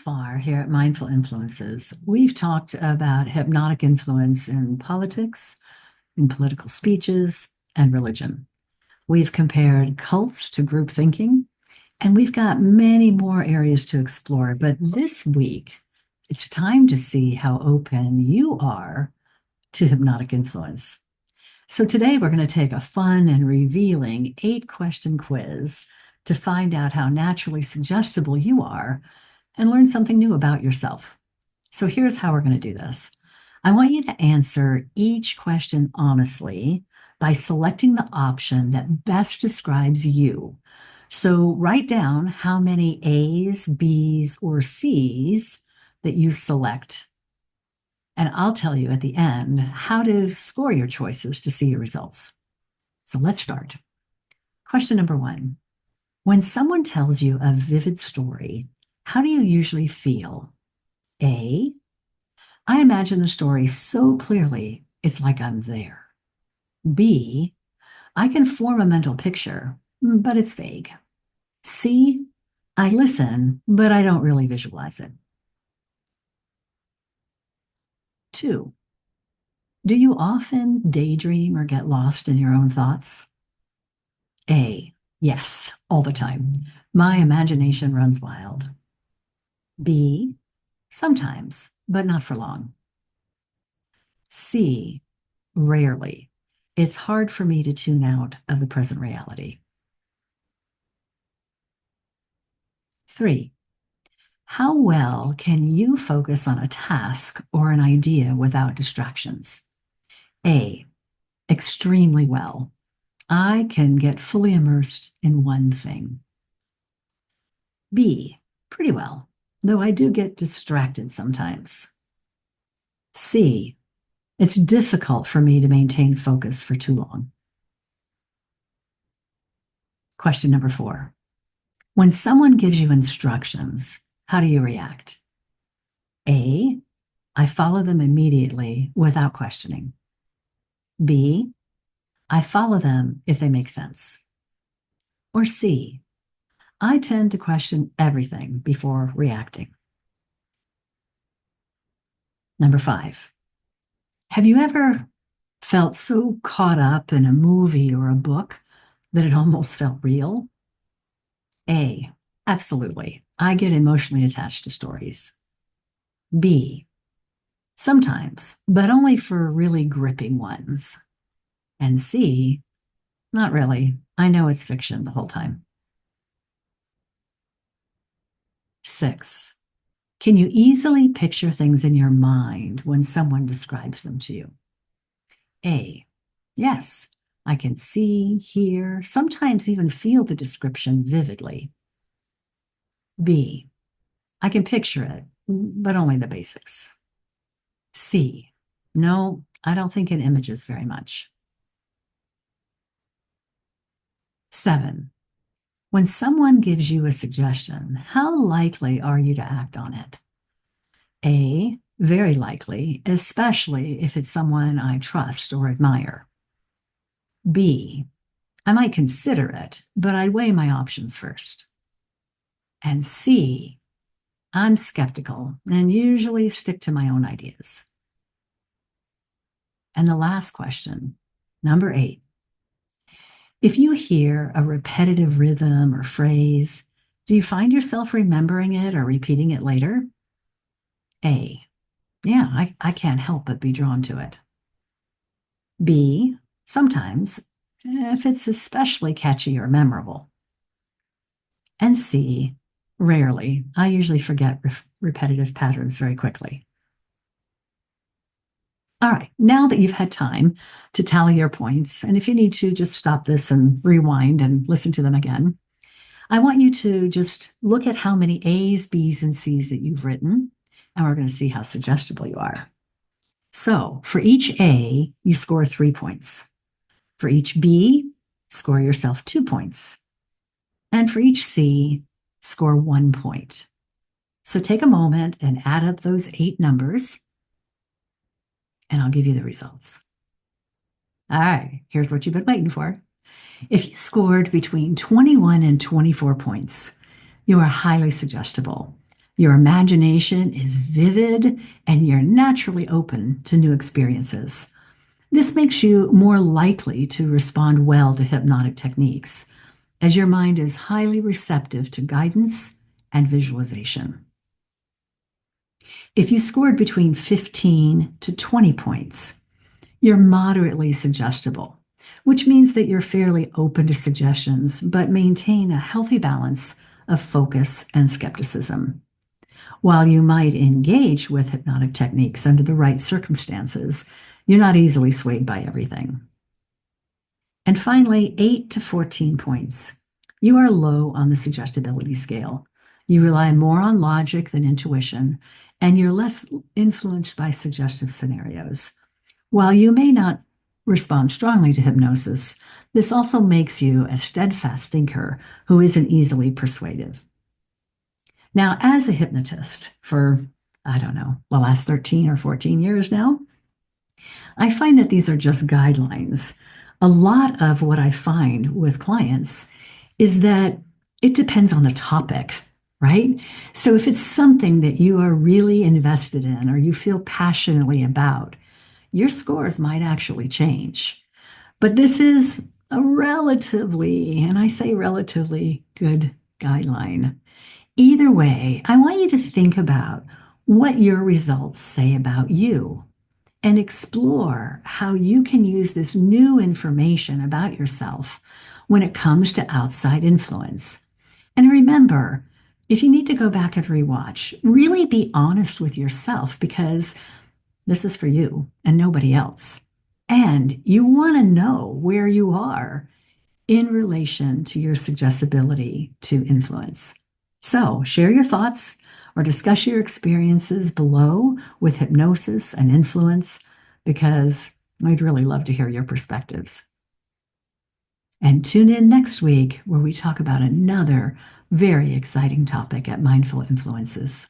far here at Mindful Influences, we've talked about hypnotic influence in politics, in political speeches, and religion. We've compared cults to group thinking, and we've got many more areas to explore. But this week, it's time to see how open you are to hypnotic influence. So today, we're going to take a fun and revealing 8-question quiz to find out how naturally suggestible you are and learn something new about yourself. So here's how we're going to do this. I want you to answer each question honestly by selecting the option that best describes you. So write down how many A's, B's, or C's that you select. And I'll tell you at the end how to score your choices to see your results. So let's start. Question number 1. When someone tells you a vivid story, how do you usually feel? A, I imagine the story so clearly, it's like I'm there. B, I can form a mental picture, but it's vague. C, I listen, but I don't really visualize it. 2, do you often daydream or get lost in your own thoughts? A, yes, all the time. My imagination runs wild. B, sometimes, but not for long. C, rarely. It's hard for me to tune out of the present reality. 3, how well can you focus on a task or an idea without distractions? A, extremely well. I can get fully immersed in one thing. B, pretty well, though I do get distracted sometimes. C, it's difficult for me to maintain focus for too long. Question number 4. When someone gives you instructions, how do you react? A, I follow them immediately without questioning. B, I follow them if they make sense. Or C, I tend to question everything before reacting. Number 5, have you ever felt so caught up in a movie or a book that it almost felt real? A, absolutely. I get emotionally attached to stories. B, sometimes, but only for really gripping ones. And C, not really. I know it's fiction the whole time. 6, can you easily picture things in your mind when someone describes them to you? A, yes, I can see, hear, sometimes even feel the description vividly. B, I can picture it, but only the basics. C, no, I don't think in images very much. 7, when someone gives you a suggestion, how likely are you to act on it? A, very likely, especially if it's someone I trust or admire. B, I might consider it, but I weigh my options first. And C, I'm skeptical and usually stick to my own ideas. And the last question, number 8. If you hear a repetitive rhythm or phrase, do you find yourself remembering it or repeating it later? A, yeah, I can't help but be drawn to it. B, sometimes, if it's especially catchy or memorable. And C, rarely. I usually forget repetitive patterns very quickly. All right, now that you've had time to tally your points, and if you need to, just stop this and rewind and listen to them again, I want you to just look at how many A's, B's, and C's that you've written, and we're going to see how suggestible you are. So for each A, you score 3 points. For each B, score yourself 2 points. And for each C, score 1 point. So take a moment and add up those 8 numbers, and I'll give you the results. All right, here's what you've been waiting for. If you scored between 21 and 24 points, you are highly suggestible. Your imagination is vivid and you're naturally open to new experiences. This makes you more likely to respond well to hypnotic techniques, as your mind is highly receptive to guidance and visualization. If you scored between 15 to 20 points, you're moderately suggestible, which means that you're fairly open to suggestions, but maintain a healthy balance of focus and skepticism. While you might engage with hypnotic techniques under the right circumstances, you're not easily swayed by everything. And finally, 8 to 14 points. You are low on the suggestibility scale. You rely more on logic than intuition, and you're less influenced by suggestive scenarios. While you may not respond strongly to hypnosis, this also makes you a steadfast thinker who isn't easily persuaded. Now, as a hypnotist for, I don't know, the last 13 or 14 years now, I find that these are just guidelines. A lot of what I find with clients is that it depends on the topic, right? So if it's something that you are really invested in or you feel passionately about, your scores might actually change. But this is a relatively, and I say relatively, good guideline. Either way, I want you to think about what your results say about you and explore how you can use this new information about yourself when it comes to outside influence. And remember, if you need to go back and rewatch, really be honest with yourself because this is for you and nobody else. And you want to know where you are in relation to your suggestibility to influence. So share your thoughts or discuss your experiences below with hypnosis and influence because I'd really love to hear your perspectives. And tune in next week where we talk about another very exciting topic at Mindful Influences.